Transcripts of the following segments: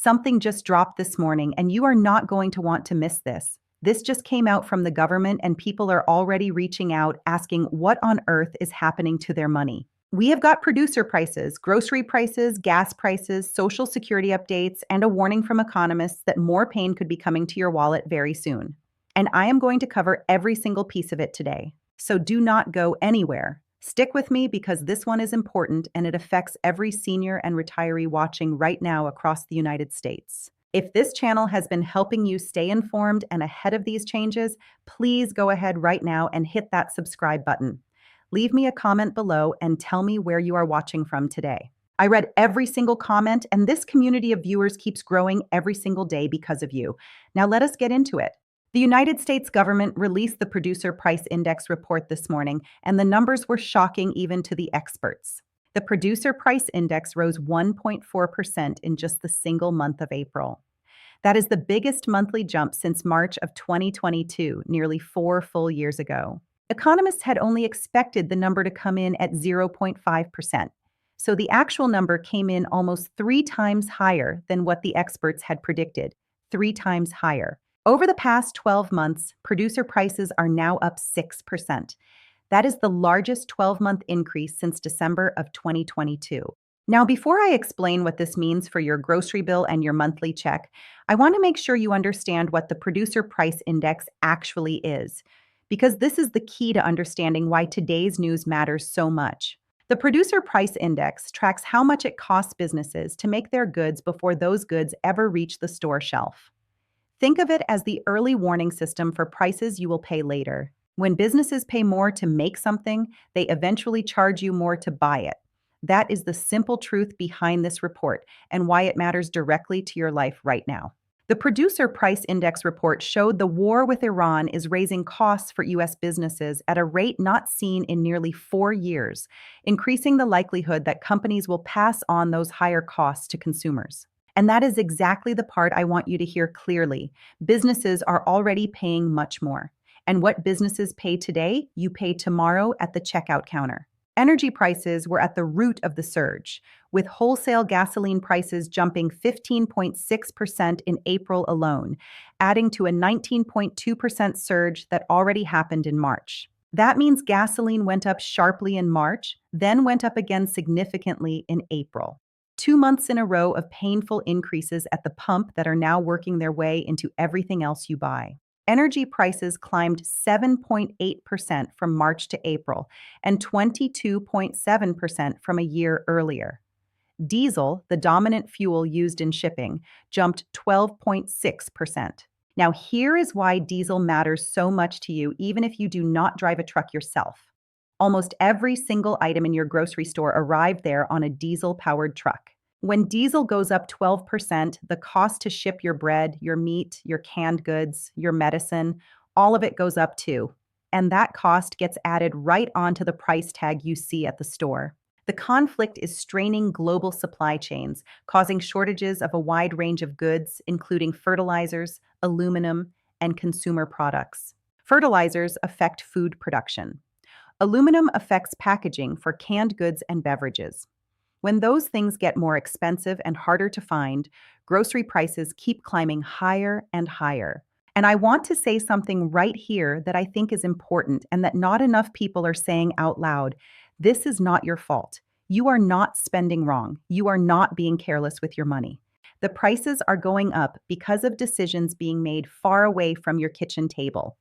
Something just dropped this morning, and you are not going to want to miss this. This just came out from the government, and people are already reaching out asking what on earth is happening to their money. We have got producer prices, grocery prices, gas prices, social security updates, and a warning from economists that more pain could be coming to your wallet very soon. And I am going to cover every single piece of it today. So do not go anywhere. Stick with me because this one is important and it affects every senior and retiree watching right now across the United States. If this channel has been helping you stay informed and ahead of these changes, please go ahead right now and hit that subscribe button. Leave me a comment below and tell me where you are watching from today. I read every single comment, and this community of viewers keeps growing every single day because of you. Now let us get into it. The United States government released the Producer Price Index report this morning, and the numbers were shocking even to the experts. The Producer Price Index rose 1.4% in just the single month of April. That is the biggest monthly jump since March of 2022, nearly 4 full years ago. Economists had only expected the number to come in at 0.5%, so the actual number came in almost 3 times higher than what the experts had predicted, 3 times higher. Over the past 12 months, producer prices are now up 6%. That is the largest 12-month increase since December of 2022. Now, before I explain what this means for your grocery bill and your monthly check, I want to make sure you understand what the Producer Price Index actually is, because this is the key to understanding why today's news matters so much. The Producer Price Index tracks how much it costs businesses to make their goods before those goods ever reach the store shelf. Think of it as the early warning system for prices you will pay later. When businesses pay more to make something, they eventually charge you more to buy it. That is the simple truth behind this report and why it matters directly to your life right now. The Producer Price Index report showed the war with Iran is raising costs for U.S. businesses at a rate not seen in nearly 4 years, increasing the likelihood that companies will pass on those higher costs to consumers. And that is exactly the part I want you to hear clearly. Businesses are already paying much more. And what businesses pay today, you pay tomorrow at the checkout counter. Energy prices were at the root of the surge, with wholesale gasoline prices jumping 15.6% in April alone, adding to a 19.2% surge that already happened in March. That means gasoline went up sharply in March, then went up again significantly in April. 2 months in a row of painful increases at the pump that are now working their way into everything else you buy. Energy prices climbed 7.8% from March to April and 22.7% from a year earlier. Diesel, the dominant fuel used in shipping, jumped 12.6%. Now, here is why diesel matters so much to you, even if you do not drive a truck yourself. Almost every single item in your grocery store arrived there on a diesel-powered truck. When diesel goes up 12%, the cost to ship your bread, your meat, your canned goods, your medicine, all of it goes up too. And that cost gets added right onto the price tag you see at the store. The conflict is straining global supply chains, causing shortages of a wide range of goods, including fertilizers, aluminum, and consumer products. Fertilizers affect food production. Aluminum affects packaging for canned goods and beverages. When those things get more expensive and harder to find, grocery prices keep climbing higher and higher. And I want to say something right here that I think is important and that not enough people are saying out loud. This is not your fault. You are not spending wrong. You are not being careless with your money. The prices are going up because of decisions being made far away from your kitchen table.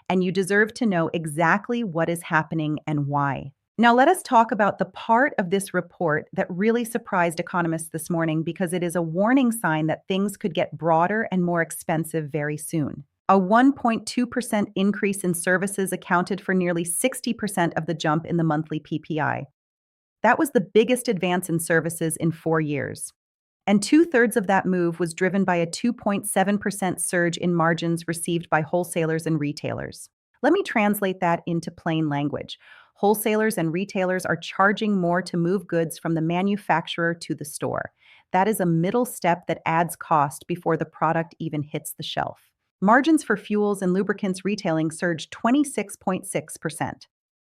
And you deserve to know exactly what is happening and why. Now let us talk about the part of this report that really surprised economists this morning because it is a warning sign that things could get broader and more expensive very soon. A 1.2% increase in services accounted for nearly 60% of the jump in the monthly PPI. That was the biggest advance in services in 4 years. And 2/3 of that move was driven by a 2.7% surge in margins received by wholesalers and retailers. Let me translate that into plain language. Wholesalers and retailers are charging more to move goods from the manufacturer to the store. That is a middle step that adds cost before the product even hits the shelf. Margins for fuels and lubricants retailing surged 26.6%.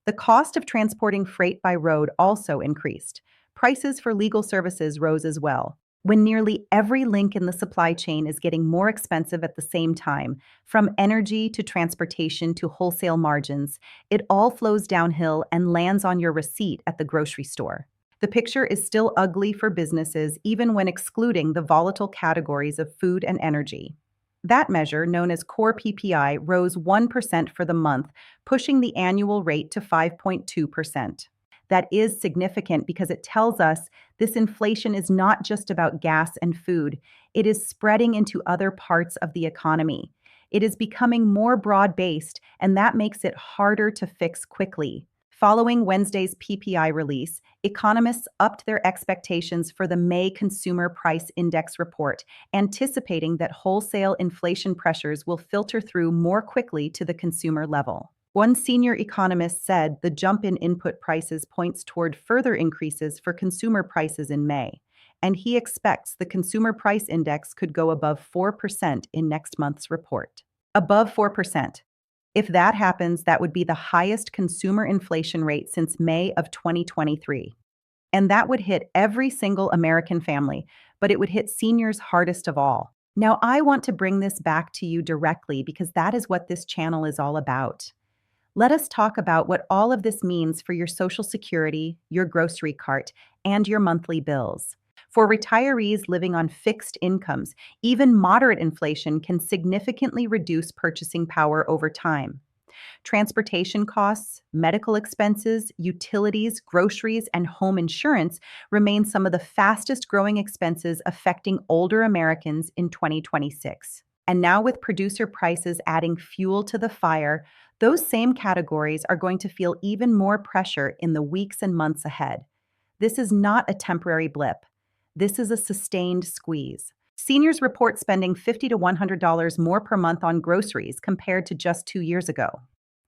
The cost of transporting freight by road also increased. Prices for legal services rose as well. When nearly every link in the supply chain is getting more expensive at the same time, from energy to transportation to wholesale margins, it all flows downhill and lands on your receipt at the grocery store. The picture is still ugly for businesses even when excluding the volatile categories of food and energy. That measure, known as core PPI, rose 1% for the month, pushing the annual rate to 5.2%. That is significant because it tells us this inflation is not just about gas and food. It is spreading into other parts of the economy. It is becoming more broad-based, and that makes it harder to fix quickly. Following Wednesday's PPI release, economists upped their expectations for the May Consumer Price Index report, anticipating that wholesale inflation pressures will filter through more quickly to the consumer level. One senior economist said the jump in input prices points toward further increases for consumer prices in May, and he expects the Consumer Price Index could go above 4% in next month's report. Above 4%. If that happens, that would be the highest consumer inflation rate since May of 2023. And that would hit every single American family, but it would hit seniors hardest of all. Now, I want to bring this back to you directly because that is what this channel is all about. Let us talk about what all of this means for your Social Security, your grocery cart, and your monthly bills. For retirees living on fixed incomes, even moderate inflation can significantly reduce purchasing power over time. Transportation costs, medical expenses, utilities, groceries, and home insurance remain some of the fastest growing expenses affecting older Americans in 2026. And now, with producer prices adding fuel to the fire, those same categories are going to feel even more pressure in the weeks and months ahead. This is not a temporary blip. This is a sustained squeeze. Seniors report spending $50 to $100 more per month on groceries compared to just 2 years ago.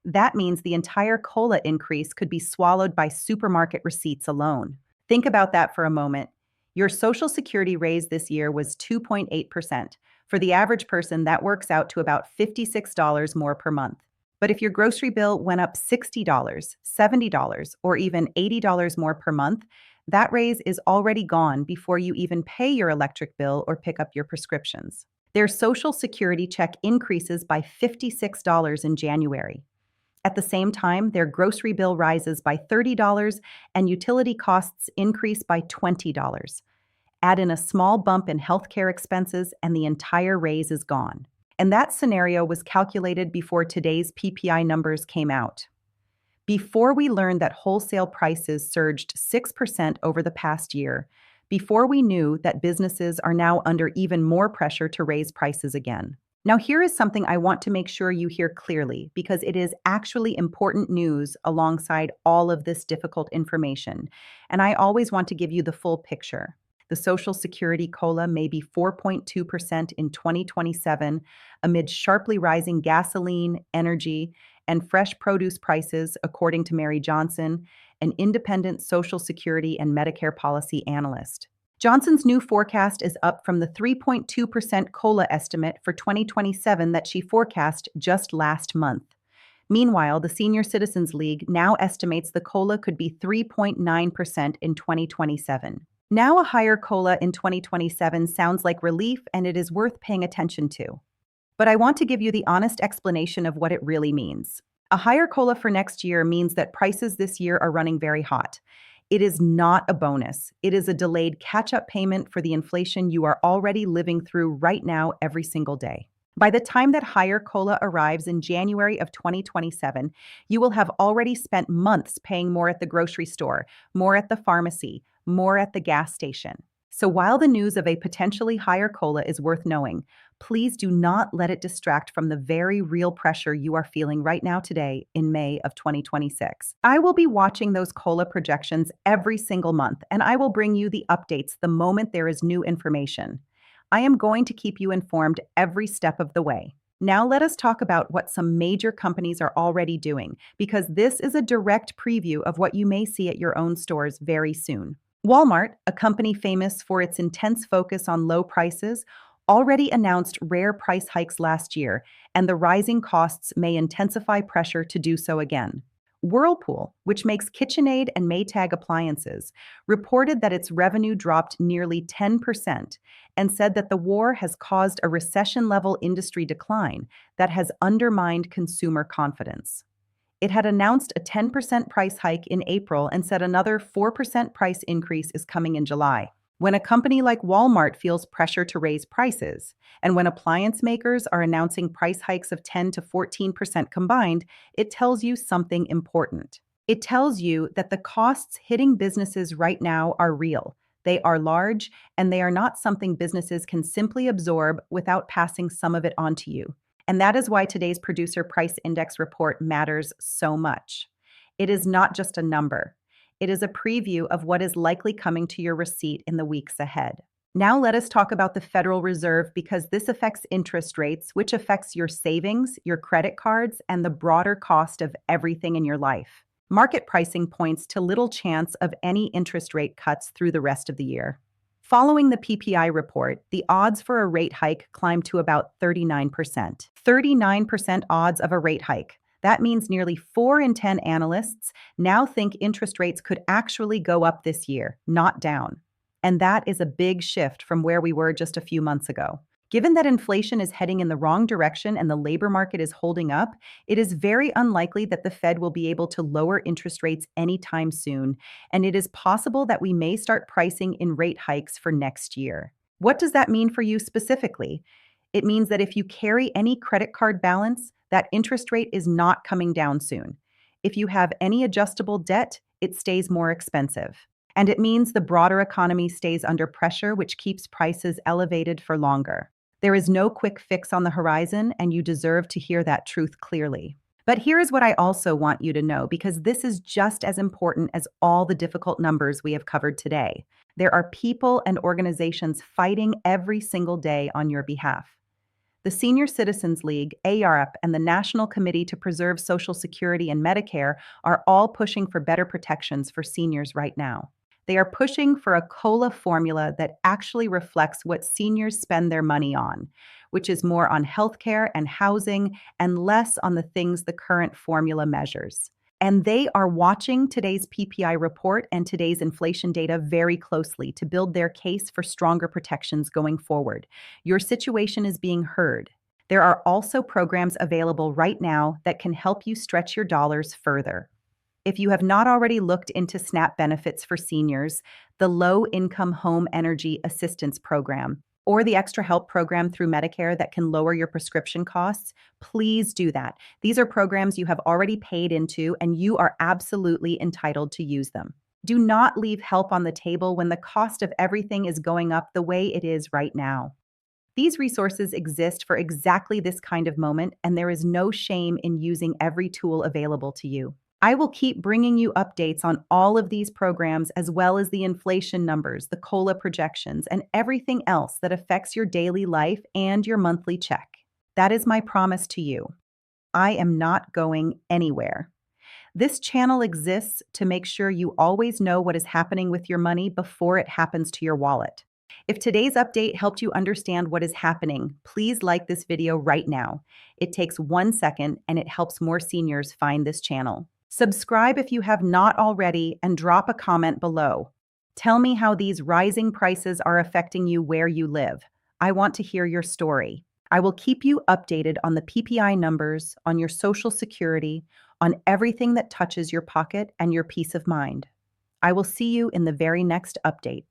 That means the entire COLA increase could be swallowed by supermarket receipts alone. Think about that for a moment. Your Social Security raise this year was 2.8%. For the average person, that works out to about $56 more per month. But if your grocery bill went up $60, $70, or even $80 more per month, that raise is already gone before you even pay your electric bill or pick up your prescriptions. Their Social Security check increases by $56 in January. At the same time, their grocery bill rises by $30 and utility costs increase by $20. Add in a small bump in healthcare expenses, and the entire raise is gone. And that scenario was calculated before today's PPI numbers came out. Before we learned that wholesale prices surged 6% over the past year, before we knew that businesses are now under even more pressure to raise prices again. Now, here is something I want to make sure you hear clearly because it is actually important news alongside all of this difficult information, and I always want to give you the full picture. The Social Security COLA may be 4.2% in 2027 amid sharply rising gasoline, energy, and fresh produce prices, according to Mary Johnson, an independent Social Security and Medicare policy analyst. Johnson's new forecast is up from the 3.2% COLA estimate for 2027 that she forecast just last month. Meanwhile, the Senior Citizens League now estimates the COLA could be 3.9% in 2027. Now, a higher COLA in 2027 sounds like relief, and it is worth paying attention to. But I want to give you the honest explanation of what it really means. A higher COLA for next year means that prices this year are running very hot. It is not a bonus. It is a delayed catch-up payment for the inflation you are already living through right now every single day. By the time that higher COLA arrives in January of 2027, you will have already spent months paying more at the grocery store, more at the pharmacy, more at the gas station. So while the news of a potentially higher COLA is worth knowing, please do not let it distract from the very real pressure you are feeling right now today in May of 2026. I will be watching those COLA projections every single month, and I will bring you the updates the moment there is new information. I am going to keep you informed every step of the way. Now let us talk about what some major companies are already doing, because this is a direct preview of what you may see at your own stores very soon. Walmart, a company famous for its intense focus on low prices, already announced rare price hikes last year, and the rising costs may intensify pressure to do so again. Whirlpool, which makes KitchenAid and Maytag appliances, reported that its revenue dropped nearly 10% and said that the war has caused a recession-level industry decline that has undermined consumer confidence. It had announced a 10% price hike in April and said another 4% price increase is coming in July. When a company like Walmart feels pressure to raise prices, and when appliance makers are announcing price hikes of 10 to 14% combined, it tells you something important. It tells you that the costs hitting businesses right now are real. They are large, and they are not something businesses can simply absorb without passing some of it on to you. And that is why today's Producer Price Index report matters so much. It is not just a number. It is a preview of what is likely coming to your receipt in the weeks ahead. Now let us talk about the Federal Reserve because this affects interest rates, which affects your savings, your credit cards, and the broader cost of everything in your life. Market pricing points to little chance of any interest rate cuts through the rest of the year. Following the PPI report, the odds for a rate hike climbed to about 39%. 39% odds of a rate hike. That means nearly 4 in 10 analysts now think interest rates could actually go up this year, not down. And that is a big shift from where we were just a few months ago. Given that inflation is heading in the wrong direction and the labor market is holding up, it is very unlikely that the Fed will be able to lower interest rates anytime soon, and it is possible that we may start pricing in rate hikes for next year. What does that mean for you specifically? It means that if you carry any credit card balance, that interest rate is not coming down soon. If you have any adjustable debt, it stays more expensive. And it means the broader economy stays under pressure, which keeps prices elevated for longer. There is no quick fix on the horizon, and you deserve to hear that truth clearly. But here is what I also want you to know, because this is just as important as all the difficult numbers we have covered today. There are people and organizations fighting every single day on your behalf. The Senior Citizens League, AARP, and the National Committee to Preserve Social Security and Medicare are all pushing for better protections for seniors right now. They are pushing for a COLA formula that actually reflects what seniors spend their money on, which is more on healthcare and housing and less on the things the current formula measures. And they are watching today's PPI report and today's inflation data very closely to build their case for stronger protections going forward. Your situation is being heard. There are also programs available right now that can help you stretch your dollars further. If you have not already looked into SNAP benefits for seniors, the Low Income Home Energy Assistance Program, or the Extra Help Program through Medicare that can lower your prescription costs, please do that. These are programs you have already paid into, and you are absolutely entitled to use them. Do not leave help on the table when the cost of everything is going up the way it is right now. These resources exist for exactly this kind of moment, and there is no shame in using every tool available to you. I will keep bringing you updates on all of these programs, as well as the inflation numbers, the COLA projections, and everything else that affects your daily life and your monthly check. That is my promise to you. I am not going anywhere. This channel exists to make sure you always know what is happening with your money before it happens to your wallet. If today's update helped you understand what is happening, please like this video right now. It takes 1 second and it helps more seniors find this channel. Subscribe if you have not already and drop a comment below. Tell me how these rising prices are affecting you where you live. I want to hear your story. I will keep you updated on the PPI numbers, on your Social Security, on everything that touches your pocket and your peace of mind. I will see you in the very next update.